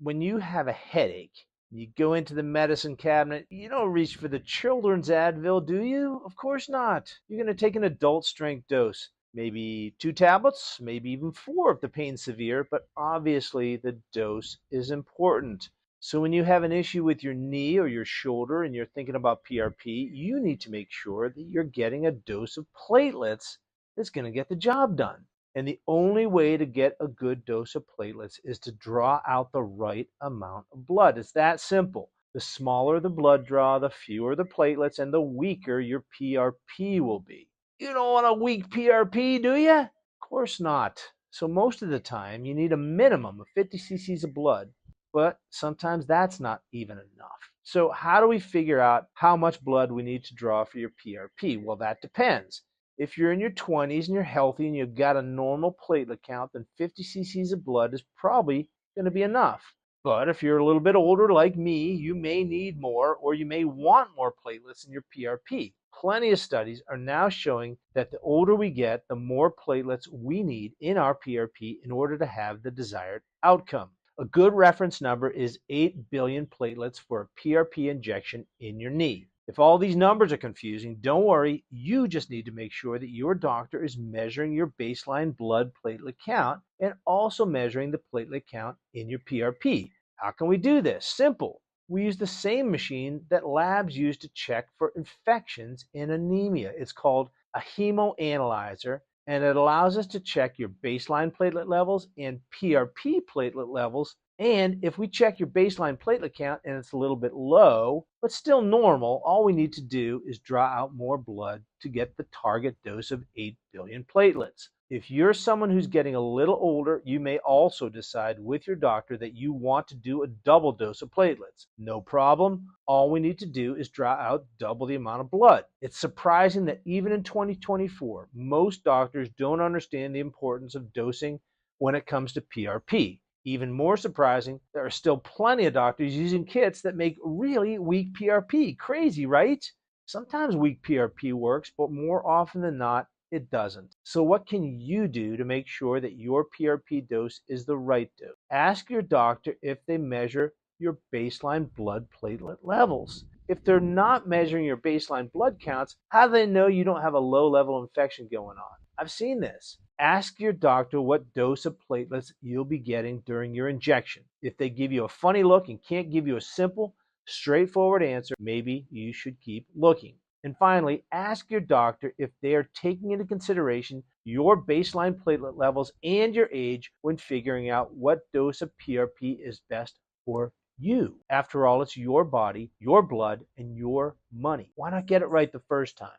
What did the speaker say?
When you have a headache, you go into the medicine cabinet, you don't reach for the children's Advil, do you? Of course not. You're going to take an adult strength dose. Maybe 2 tablets, maybe even 4 if the pain's severe, but obviously the dose is important. So when you have an issue with your knee or your shoulder and you're thinking about PRP, you need to make sure that you're getting a dose of platelets that's going to get the job done. And the only way to get a good dose of platelets is to draw out the right amount of blood. It's that simple. The smaller the blood draw, the fewer the platelets, and the weaker your PRP will be. You don't want a weak PRP, do you? Of course not. So most of the time, you need a minimum of 50 cc's of blood, but sometimes that's not even enough. So how do we figure out how much blood we need to draw for your PRP? Well, that depends. If you're in your 20s and you're healthy and you've got a normal platelet count, then 50 cc's of blood is probably going to be enough. But if you're a little bit older like me, you may need more or you may want more platelets in your PRP. Plenty of studies are now showing that the older we get, the more platelets we need in our PRP in order to have the desired outcome. A good reference number is 8 billion platelets for a PRP injection in your knee. If all these numbers are confusing, don't worry. You just need to make sure that your doctor is measuring your baseline blood platelet count and also measuring the platelet count in your PRP. How can we do this? Simple. We use the same machine that labs use to check for infections in anemia. It's called a hemoanalyzer, and it allows us to check your baseline platelet levels and PRP platelet levels. And if we check your baseline platelet count and it's a little bit low, but still normal, all we need to do is draw out more blood to get the target dose of 8 billion platelets. If you're someone who's getting a little older, you may also decide with your doctor that you want to do a double dose of platelets. No problem. All we need to do is draw out double the amount of blood. It's surprising that even in 2024, most doctors don't understand the importance of dosing when it comes to PRP. Even more surprising, there are still plenty of doctors using kits that make really weak PRP. Crazy, right? Sometimes weak PRP works, but more often than not, it doesn't. So what can you do to make sure that your PRP dose is the right dose? Ask your doctor if they measure your baseline blood platelet levels. If they're not measuring your baseline blood counts, how do they know you don't have a low level infection going on? I've seen this. Ask your doctor what dose of platelets you'll be getting during your injection. If they give you a funny look and can't give you a simple, straightforward answer, maybe you should keep looking. And finally, ask your doctor if they are taking into consideration your baseline platelet levels and your age when figuring out what dose of PRP is best for you. After all, it's your body, your blood, and your money. Why not get it right the first time?